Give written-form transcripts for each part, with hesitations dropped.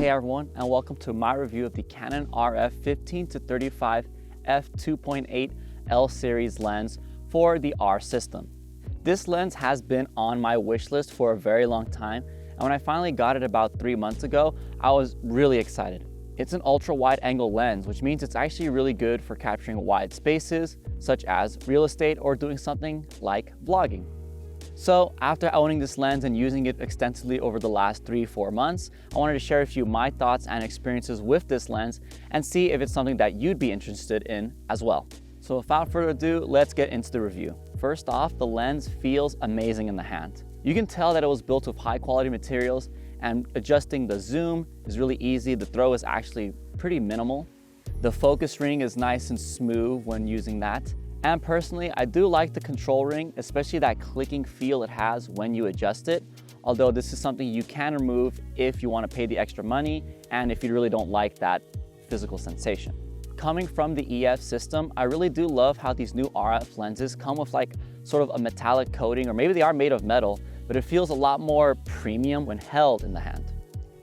Hey everyone, and welcome to my review of the Canon RF 15-35 f2.8 L series lens for the R system. This lens has been on my wish list for a very long time, and when I finally got it about 3 months ago, I was really excited. It's an ultra wide angle lens, which means it's actually really good for capturing wide spaces, such as real estate or doing something like vlogging. So after owning this lens and using it extensively over the last 3-4 months, I wanted to share with you my thoughts and experiences with this lens and see if it's something that you'd be interested in as well. So without further ado, let's get into the review. First off, the lens feels amazing in the hand. You can tell that it was built with high quality materials, and adjusting the zoom is really easy. The throw is actually pretty minimal. The focus ring is nice and smooth when using that. And personally, I do like the control ring, especially that clicking feel it has when you adjust it. Although this is something you can remove if you want to pay the extra money and if you really don't like that physical sensation. Coming from the EF system, I really do love how these new RF lenses come with like sort of a metallic coating, or maybe they are made of metal, but it feels a lot more premium when held in the hand.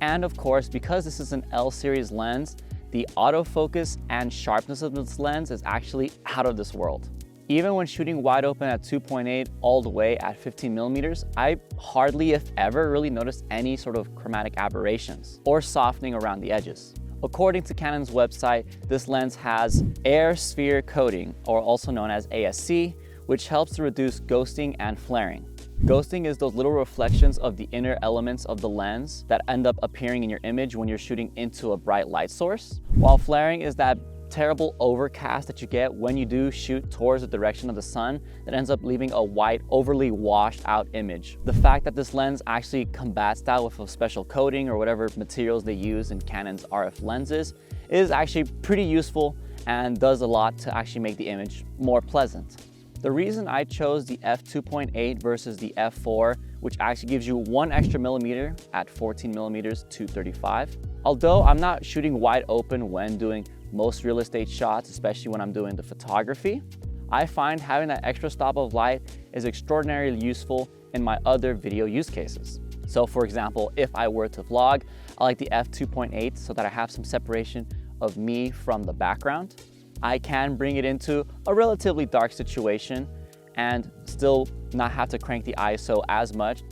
And of course, because this is an L series lens, the autofocus and sharpness of this lens is actually out of this world. Even when shooting wide open at 2.8 all the way at 15 millimeters, I hardly, if ever, really noticed any sort of chromatic aberrations or softening around the edges. According to Canon's website, this lens has air sphere coating, or also known as ASC, which helps to reduce ghosting and flaring. Ghosting is those little reflections of the inner elements of the lens that end up appearing in your image when you're shooting into a bright light source, while flaring is that terrible overcast that you get when you do shoot towards the direction of the sun that ends up leaving a white, overly washed out image. The fact that this lens actually combats that with a special coating or whatever materials they use in Canon's RF lenses is actually pretty useful and does a lot to actually make the image more pleasant. The reason I chose the f2.8 versus the f4, which actually gives you 1 extra millimeter at 14 millimeters to 35. Although I'm not shooting wide open when doing most real estate shots, especially when I'm doing the photography, I find having that extra stop of light is extraordinarily useful in my other video use cases. So for example, if I were to vlog, I like the f2.8 so that I have some separation of me from the background. I can bring it into a relatively dark situation and still not have to crank the ISO as much.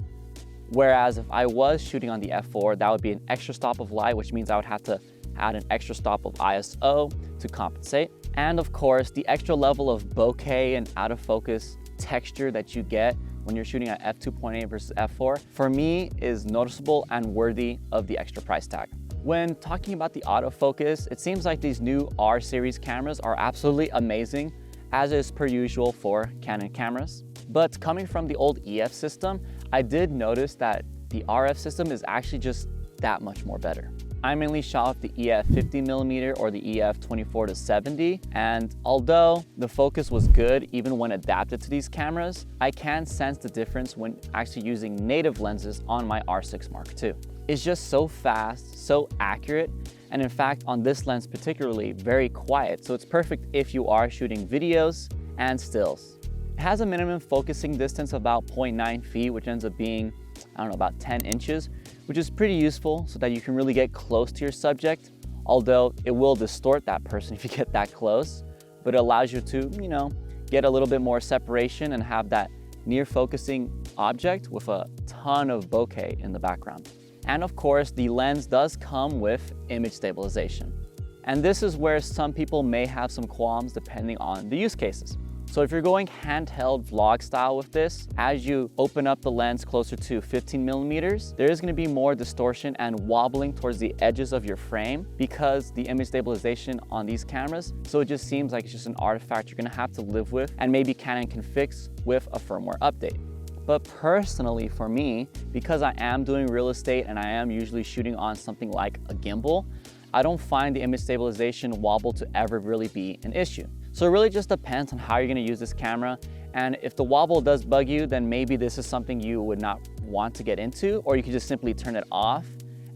Whereas if I was shooting on the f4, that would be an extra stop of light, which means I would have to add an extra stop of ISO to compensate. And of course, the extra level of bokeh and out of focus texture that you get when you're shooting at f2.8 versus f4, for me is noticeable and worthy of the extra price tag. When talking about the autofocus, it seems like these new R series cameras are absolutely amazing, as is per usual for Canon cameras. But coming from the old EF system, I did notice that the RF system is actually just that much more better. I mainly shot with the EF 50mm or the EF 24-70, and although the focus was good even when adapted to these cameras, I can sense the difference when actually using native lenses on my R6 Mark II. It's just so fast, so accurate, and in fact on this lens particularly, very quiet, so it's perfect if you are shooting videos and stills. It has a minimum focusing distance of about 0.9 feet, which ends up being, I don't know, about 10 inches, which is pretty useful so that you can really get close to your subject, although it will distort that person if you get that close, but it allows you to, get a little bit more separation and have that near focusing object with a ton of bokeh in the background. And of course, the lens does come with image stabilization. And this is where some people may have some qualms depending on the use cases. So if you're going handheld vlog style with this, as you open up the lens closer to 15 millimeters, there is going to be more distortion and wobbling towards the edges of your frame because the image stabilization on these cameras. So it just seems like it's just an artifact you're going to have to live with, and maybe Canon can fix with a firmware update. But personally for me, because I am doing real estate and I am usually shooting on something like a gimbal, I don't find the image stabilization wobble to ever really be an issue. So it really just depends on how you're gonna use this camera. And if the wobble does bug you, then maybe this is something you would not want to get into, or you can just simply turn it off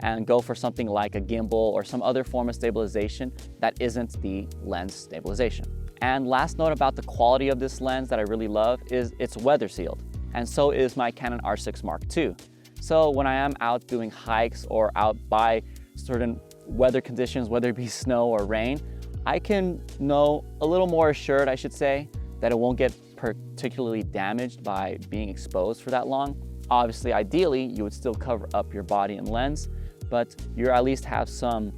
and go for something like a gimbal or some other form of stabilization that isn't the lens stabilization. And last note about the quality of this lens that I really love is it's weather sealed. And so is my Canon R6 Mark II. So when I am out doing hikes or out by certain weather conditions, whether it be snow or rain, I can know a little more assured, I should say, that it won't get particularly damaged by being exposed for that long. Obviously, ideally, you would still cover up your body and lens, but you at least have some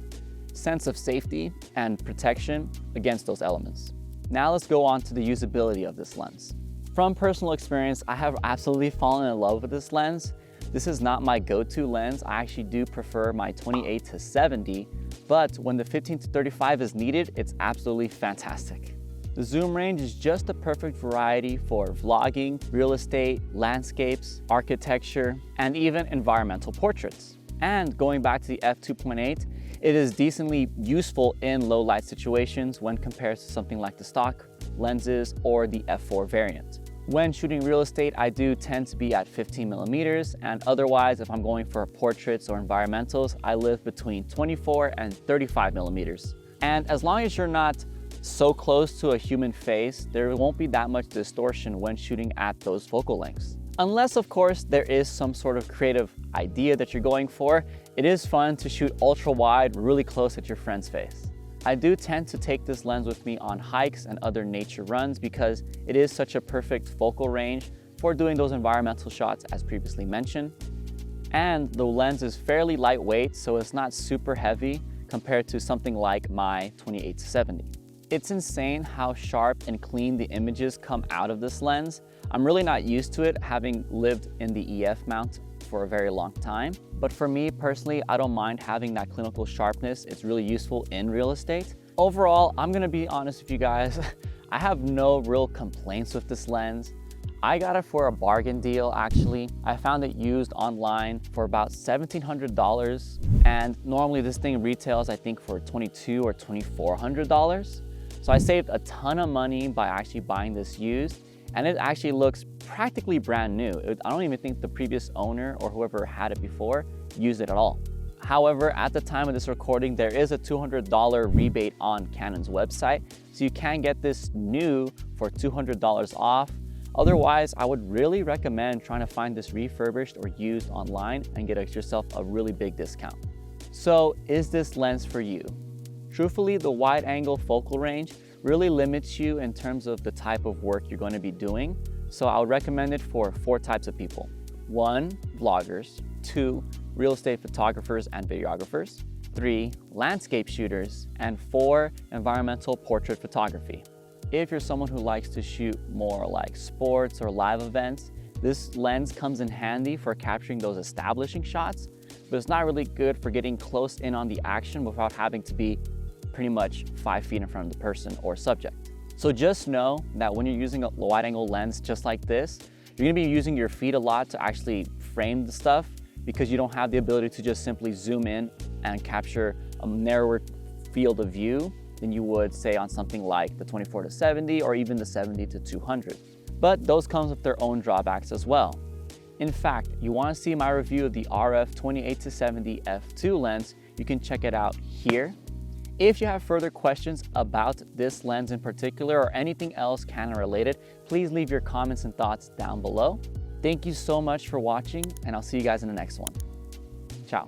sense of safety and protection against those elements. Now let's go on to the usability of this lens. From personal experience, I have absolutely fallen in love with this lens. This is not my go-to lens. I actually do prefer my 28 to 70, but when the 15 to 35 is needed, it's absolutely fantastic. The zoom range is just the perfect variety for vlogging, real estate, landscapes, architecture, and even environmental portraits. And going back to the f2.8, it is decently useful in low light situations when compared to something like the stock lenses or the f4 variant. When shooting real estate, I do tend to be at 15 millimeters, and otherwise, if I'm going for portraits or environmentals, I live between 24 and 35 millimeters. And as long as you're not so close to a human face, there won't be that much distortion when shooting at those focal lengths. Unless, of course, there is some sort of creative idea that you're going for, it is fun to shoot ultra wide really close at your friend's face. I do tend to take this lens with me on hikes and other nature runs because it is such a perfect focal range for doing those environmental shots as previously mentioned. And the lens is fairly lightweight, so it's not super heavy compared to something like my 28 to 70. It's insane how sharp and clean the images come out of this lens. I'm really not used to it, having lived in the EF mount for a very long time. But for me personally, I don't mind having that clinical sharpness. It's really useful in real estate. Overall, I'm gonna be honest with you guys, I have no real complaints with this lens. I got it for a bargain deal actually. I found it used online for about $1,700, and normally this thing retails I think for $2,200 or $2,400. So I saved a ton of money by actually buying this used, and it actually looks practically brand new. I don't even think the previous owner or whoever had it before used it at all. However, at the time of this recording, there is a $200 rebate on Canon's website, so you can get this new for $200 off. Otherwise, I would really recommend trying to find this refurbished or used online and get yourself a really big discount. So is this lens for you? Truthfully, the wide angle focal range really limits you in terms of the type of work you're going to be doing. So I would recommend it for 4 types of people. 1, vloggers. 2, real estate photographers and videographers. 3, landscape shooters. And 4, environmental portrait photography. If you're someone who likes to shoot more like sports or live events, this lens comes in handy for capturing those establishing shots, but it's not really good for getting close in on the action without having to be pretty much 5 feet in front of the person or subject. So just know that when you're using a wide angle lens just like this, you're gonna be using your feet a lot to actually frame the stuff because you don't have the ability to just simply zoom in and capture a narrower field of view than you would say on something like the 24 to 70 or even the 70 to 200. But those come with their own drawbacks as well. In fact, you wanna see my review of the RF 28 to 70 f2 lens, you can check it out here. If you have further questions about this lens in particular or anything else Canon related, please leave your comments and thoughts down below. Thank you so much for watching, and I'll see you guys in the next one. Ciao.